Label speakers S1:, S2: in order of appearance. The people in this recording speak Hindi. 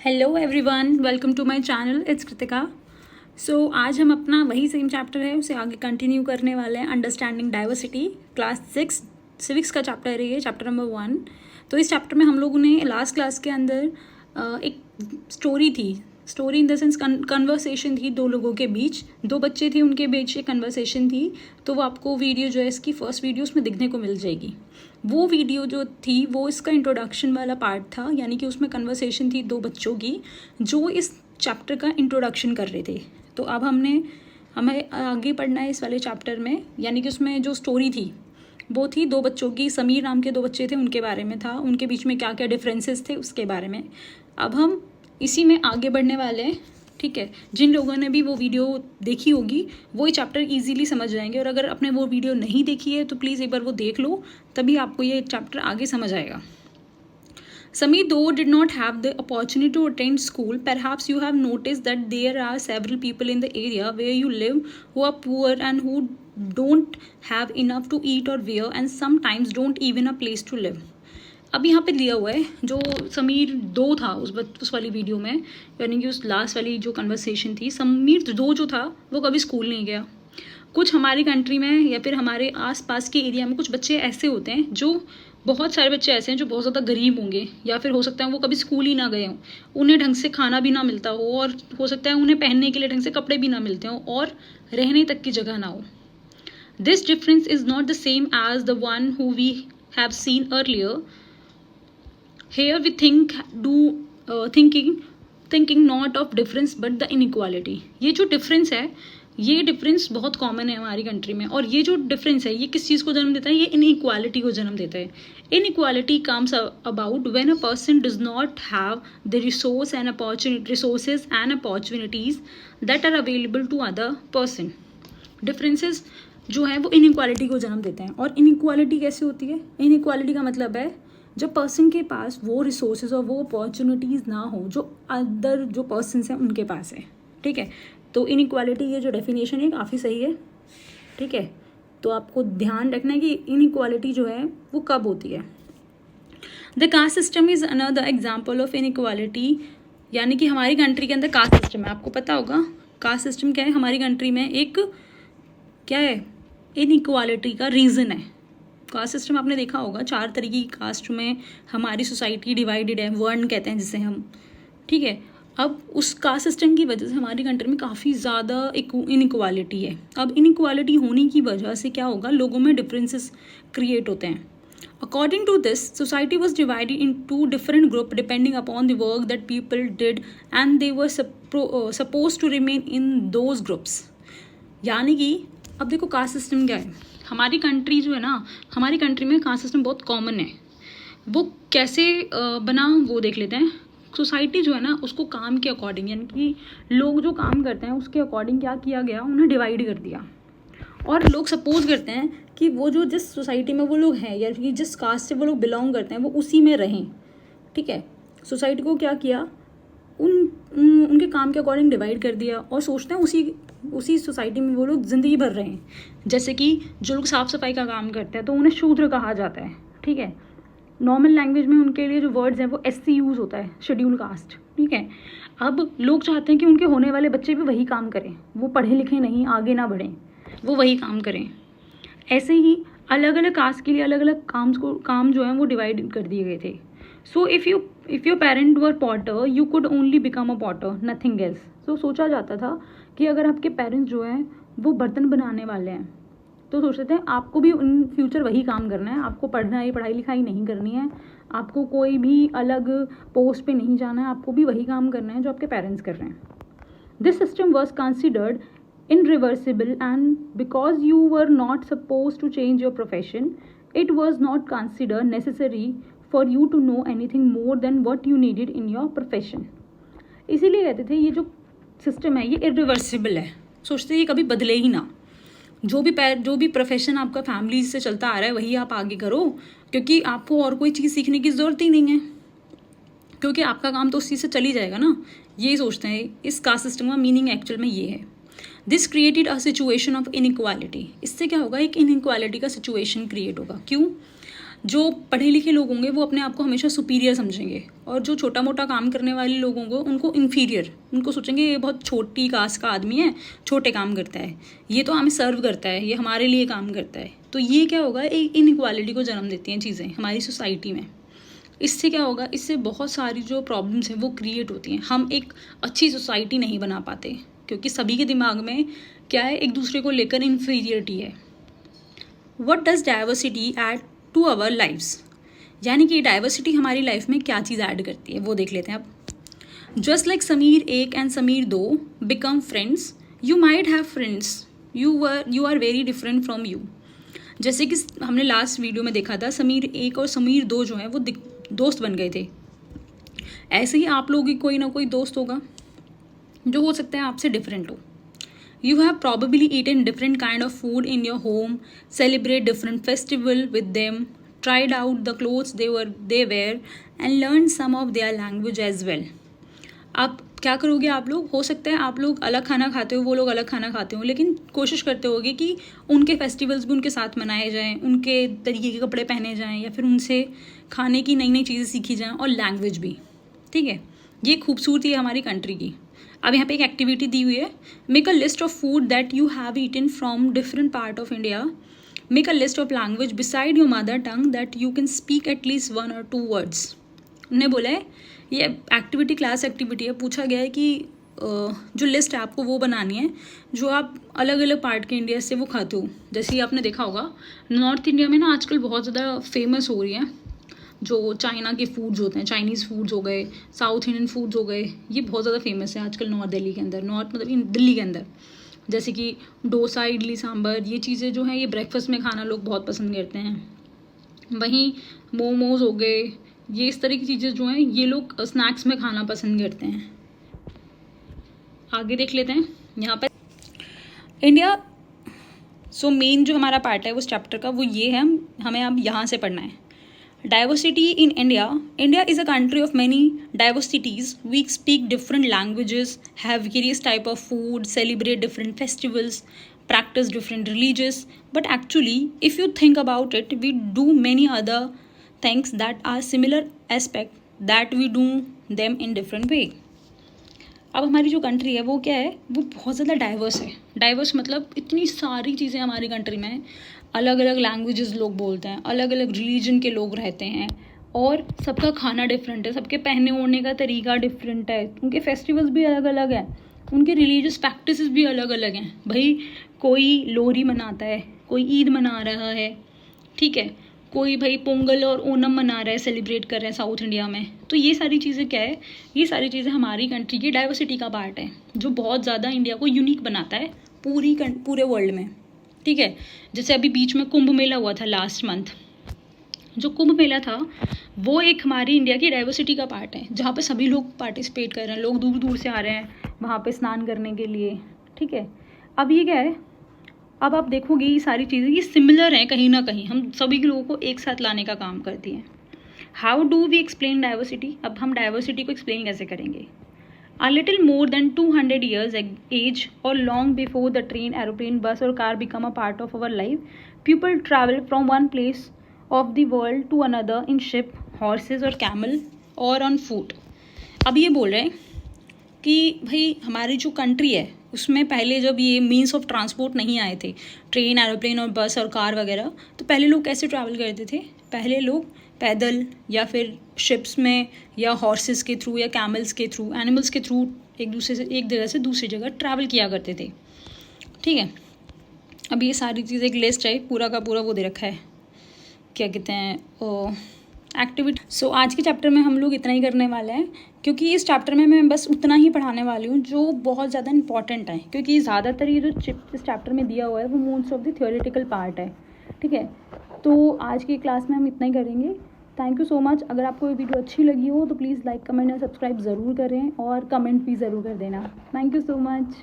S1: Hello everyone, welcome to my channel. It's Kritika. So आज हम अपना वही सेम चैप्टर है उसे आगे कंटिन्यू करने वाले हैं। अंडरस्टैंडिंग डाइवर्सिटी, क्लास 6 सिविक्स का चैप्टर है ये, चैप्टर नंबर 1। तो इस चैप्टर में हम लोगों ने लास्ट क्लास के अंदर एक story in the sense conversation थी दो लोगों के बीच, दो बच्चे थे उनके बीच एक कन्वर्सेशन थी। तो वो आपको वीडियो जो है इसकी फर्स्ट वीडियो उसमें दिखने को मिल जाएगी। वो वीडियो जो थी वो इसका इंट्रोडक्शन वाला पार्ट था, यानी कि उसमें कन्वर्सेशन थी दो बच्चों की जो इस चैप्टर का इंट्रोडक्शन कर रहे थे। तो अब हमें आगे पढ़ना है इस वाले चैप्टर में, यानी कि उसमें जो स्टोरी थी वो थी दो बच्चों की। समीर नाम के दो बच्चे थे, उनके बारे में था, उनके बीच में क्या क्या डिफरेंसेस थे उसके बारे में। अब हम इसी में आगे बढ़ने वाले हैं, ठीक है। जिन लोगों ने भी वो वीडियो देखी होगी वो ये चैप्टर इजीली समझ जाएंगे, और अगर आपने वो वीडियो नहीं देखी है तो प्लीज़ एक बार वो देख लो, तभी आपको ये चैप्टर आगे समझ आएगा। Samir, though did not have the opportunity to attend school, perhaps you have noticed that there are several people in the area where you live who are poor and who don't have enough to eat or wear and sometimes don't even a place to live. अब यहाँ पे दिया हुआ है जो समीर दो था उस वाली वीडियो में, यानी कि उस लास्ट वाली जो कन्वर्सेशन थी, समीर दो जो था वो कभी स्कूल नहीं गया। कुछ हमारी कंट्री में या फिर हमारे आसपास के एरिया में कुछ बच्चे ऐसे होते हैं, जो बहुत सारे बच्चे ऐसे हैं जो बहुत ज़्यादा गरीब होंगे, या फिर हो सकता है वो कभी स्कूल ही ना गए हों, उन्हें ढंग से खाना भी ना मिलता हो, और हो सकता है उन्हें पहनने के लिए ढंग से कपड़े भी ना मिलते हों, और रहने तक की जगह ना हो। This difference is not the same as the one who we have seen earlier. Here we thinking not of difference but the inequality। ये जो डिफरेंस है, ये डिफरेंस बहुत कॉमन है हमारी कंट्री में, और ये जो डिफरेंस है ये किस चीज़ को जन्म देता है? ये इनइक्वालिटी को जन्म देता है। Inequality comes about when a person does not have the resources and opportunities that are available to other person. Differences जो है वो इनइक्वालिटी को जन्म देते हैं। और इनइक्वालिटी कैसे होती है? इनइक्वालिटी का मतलब है जब पर्सन के पास वो रिसोर्सेज और वो अपॉर्चुनिटीज़ ना हो जो अदर जो पर्सनस हैं उनके पास है, ठीक है। तो इनइक्वालिटी ये जो डेफिनेशन है काफ़ी सही है, ठीक है। तो आपको ध्यान रखना है कि इनइक्वालिटी जो है वो कब होती है। The caste system is another example of inequality, यानी कि हमारी कंट्री के अंदर कास्ट सिस्टम है। आपको पता होगा कास्ट सिस्टम क्या है हमारी कंट्री में, एक क्या है, इनइक्वालिटी का रीज़न है। कास्ट सिस्टम आपने देखा होगा, 4 तरीके की कास्ट में हमारी सोसाइटी डिवाइडेड है, वर्ण कहते हैं जिसे हम, ठीक है। अब उस कास्ट सिस्टम की वजह से हमारी कंट्री में काफ़ी ज़्यादा इनइक्वालिटी है। अब इनइक्वालिटी होने की वजह से क्या होगा, लोगों में डिफरेंसेस क्रिएट होते हैं। According to this, society was divided in 2 different group depending upon the work that people did and they were suppose to remain in those groups. यानी कि अब देखो कास्ट सिस्टम क्या है, हमारी कंट्री जो है ना, हमारी कंट्री में कास्ट सिस्टम बहुत कॉमन है। वो कैसे बना वो देख लेते हैं। सोसाइटी जो है ना उसको काम के अकॉर्डिंग, यानी कि लोग जो काम करते हैं उसके अकॉर्डिंग क्या किया गया, उन्हें डिवाइड कर दिया। और लोग सपोज करते हैं कि वो जो जिस सोसाइटी में वो लोग हैं या फिर जिस कास्ट से वो लोग बिलोंग करते हैं वो उसी में रहें, ठीक है। सोसाइटी को क्या किया, उनके काम के अकॉर्डिंग डिवाइड कर दिया, और सोचते हैं उसी सोसाइटी में वो लोग ज़िंदगी भर रहे हैं। जैसे कि जो लोग साफ़ सफाई का काम करते हैं तो उन्हें शूद्र कहा जाता है, ठीक है। नॉर्मल लैंग्वेज में उनके लिए जो वर्ड्स हैं वो SC यूज़ होता है, शेड्यूल कास्ट, ठीक है। अब लोग चाहते हैं कि उनके होने वाले बच्चे भी वही काम करें, वो पढ़े लिखे नहीं, आगे ना बढ़ें, वो वही काम करें। ऐसे ही अलग अलग कास्ट के लिए अलग अलग काम जो है वो डिवाइड कर दिए गए थे। So if your parent were Potter you could only become a Potter, nothing else. तो सोचा जाता था कि अगर आपके पेरेंट्स जो हैं वो बर्तन बनाने वाले हैं तो सोचते थे आपको भी इन फ्यूचर वही काम करना है, आपको पढ़ना है, पढ़ाई लिखाई नहीं करनी है, आपको कोई भी अलग पोस्ट पे नहीं जाना है, आपको भी वही काम करना है जो आपके पेरेंट्स कर रहे हैं। This system was considered irreversible and because you were not supposed to change your profession, it was not considered necessary for you to know anything more than what you needed in your profession। इसीलिए कहते थे ये जो सिस्टम है ये इरिवर्सिबल है, सोचते ये कभी बदले ही ना। जो भी प्रोफेशन आपका फैमिली से चलता आ रहा है वही आप आगे करो, क्योंकि आपको और कोई चीज़ सीखने की ज़रूरत ही नहीं है, क्योंकि आपका काम तो उस चीज़ से चल ही जाएगा ना। ये सोचते हैं। इस कास्ट सिस्टम का मीनिंग एक्चुअल में ये है। This created a situation of inequality. इससे क्या होगा, एक इनइक्वालिटी का सिचुएशन क्रिएट होगा। क्यों? जो पढ़े लिखे लोग होंगे वो अपने आप को हमेशा सुपीरियर समझेंगे, और जो छोटा मोटा काम करने वाले लोग होंगे उनको इन्फीरियर, उनको सोचेंगे ये बहुत छोटी कास्ट का आदमी है, छोटे काम करता है, ये तो हमें सर्व करता है, ये हमारे लिए काम करता है। तो ये क्या होगा, एक इनइक्वालिटी को जन्म देती हैं चीज़ें हमारी सोसाइटी में। इससे क्या होगा, इससे बहुत सारी जो प्रॉब्लम्स हैं वो क्रिएट होती हैं। हम एक अच्छी सोसाइटी नहीं बना पाते क्योंकि सभी के दिमाग में क्या है, एक दूसरे को लेकर इन्फीरियरिटी है। What does diversity add to our lives, यानी कि डाइवर्सिटी हमारी लाइफ में क्या चीज़ ऐड करती है वो देख लेते हैं अब। Just like Sameer 1 and Sameer 2 become friends, you might have friends you are very different from you. जैसे कि हमने लास्ट वीडियो में देखा था, समीर 1 और समीर 2 जो हैं वो दोस्त बन गए थे। ऐसे ही आप लोगों की कोई ना कोई दोस्त होगा जो हो सकता है आपसे डिफरेंट हो। You have probably eaten different kind of food in your home, celebrate different festival with them, tried out the clothes they wear and learned some of their language as well. अब क्या करोगे आप लोग, हो सकता है आप लोग अलग खाना खाते हो, वो लोग अलग खाना खाते हो, लेकिन कोशिश करते होगे कि उनके फेस्टिवल्स भी उनके साथ मनाए जाएं, उनके तरीके के कपड़े पहने जाएं, या फिर उनसे खाने की नई नई चीज़ें सीखी जाएं, और लैंग्वेज भी। ठीक है, ये खूबसूरती है हमारी कंट्री की। अब यहाँ पे एक एक्टिविटी दी हुई है, make a list of food that you have eaten from different part of India, make a list of language beside your mother tongue that you can speak at least 1 or 2 words. उन्हें बोला है, ये एक्टिविटी क्लास एक्टिविटी है, पूछा गया है कि जो लिस्ट है आपको वो बनानी है जो आप अलग अलग पार्ट के इंडिया से वो खाते हो। जैसे ही आपने देखा होगा नॉर्थ इंडिया में ना आजकल बहुत ज़्यादा फेमस हो रही है जो चाइना के फूड्स होते हैं, चाइनीज़ फूड्स हो गए, साउथ इंडियन फूड्स हो गए, ये बहुत ज़्यादा फेमस है आजकल नॉर्थ दिल्ली के अंदर, नॉर्थ मतलब दिल्ली के अंदर। जैसे कि डोसा, इडली, सांभर, ये चीज़ें जो हैं ये ब्रेकफास्ट में खाना लोग बहुत पसंद करते हैं। वहीं मोमोज हो गए, ये इस तरह की चीज़ें जो हैं ये लोग स्नैक्स में खाना पसंद करते हैं। आगे देख लेते हैं यहाँ पर इंडिया। सो मेन जो हमारा पार्ट है उस चैप्टर का वो ये है, हमें अब यहाँ से पढ़ना है। Diversity in India. India is a country of many diversities. We speak different languages, have various type of food, celebrate different festivals, practice different religions. But actually, if you think about it, we do many other things that are similar aspect that we do them in different way. अब हमारी जो कंट्री है वो क्या है, वो बहुत ज़्यादा डाइवर्स है। डाइवर्स मतलब इतनी सारी चीज़ें हमारी कंट्री में, अलग अलग लैंग्वेजेस लोग बोलते हैं, अलग अलग रिलीजन के लोग रहते हैं, और सबका खाना डिफरेंट है, सबके पहनने ओढ़ने का तरीका डिफरेंट है, उनके फेस्टिवल्स भी अलग अलग हैं, उनके रिलीजियस प्रैक्टिसेस भी अलग अलग हैं। भाई कोई लोहरी मनाता है, कोई ईद मना रहा है, ठीक है, कोई भाई पोंगल और ओनम मना रहा है, सेलिब्रेट कर रहे हैं साउथ इंडिया में। तो ये सारी चीज़ें क्या है, ये सारी चीज़ें हमारी कंट्री की डाइवर्सिटी का पार्ट है जो बहुत ज़्यादा इंडिया को यूनिक बनाता है पूरे वर्ल्ड में। ठीक है, जैसे अभी बीच में कुंभ मेला हुआ था लास्ट मंथ, जो कुंभ मेला था वो एक हमारी इंडिया की डाइवर्सिटी का पार्ट है, जहाँ पे सभी लोग पार्टिसिपेट कर रहे हैं, लोग दूर दूर से आ रहे हैं वहाँ पे स्नान करने के लिए। ठीक है, अब ये क्या है, अब आप देखोगे ये सारी चीज़ें ये सिमिलर हैं कहीं ना कहीं, हम सभी के लोगों को एक साथ लाने का काम करती हैं। How do we explain diversity, अब हम डाइवर्सिटी को एक्सप्लेन कैसे करेंगे। A little more than 200 years age or long before the train, aeroplane, bus or car become a part of our life, people travel from one place of the world to another in ship, horses or camel or on foot. अब ये बोल रहे हैं कि भाई हमारी जो कंट्री है उसमें पहले जब ये मीन्स ऑफ ट्रांसपोर्ट नहीं आए थे, ट्रेन, एरोप्लेन और बस और कार वगैरह, तो पहले लोग कैसे ट्रैवल करते थे, पहले लोग पैदल या फिर शिप्स में या हॉर्सेस के थ्रू या कैमल्स के थ्रू, एनिमल्स के थ्रू एक जगह से दूसरी जगह ट्रैवल किया करते थे। ठीक है, अब ये सारी चीज़ एक लिस्ट है, पूरा का पूरा वो दे रखा है, क्या कहते हैं, एक्टिविटी। सो आज के चैप्टर में हम लोग इतना ही करने वाले हैं, क्योंकि इस चैप्टर में मैं बस उतना ही पढ़ाने वाली हूँ जो बहुत ज़्यादा इंपॉर्टेंट है, क्योंकि ज़्यादातर ये जो इस चैप्टर में दिया हुआ है वो most of the theoretical part है। ठीक है, तो आज की क्लास में हम इतना ही करेंगे। Thank you so much. अगर आपको ये वीडियो अच्छी लगी हो तो प्लीज़ लाइक, कमेंट और सब्सक्राइब ज़रूर करें, और कमेंट भी ज़रूर कर देना। Thank you so much.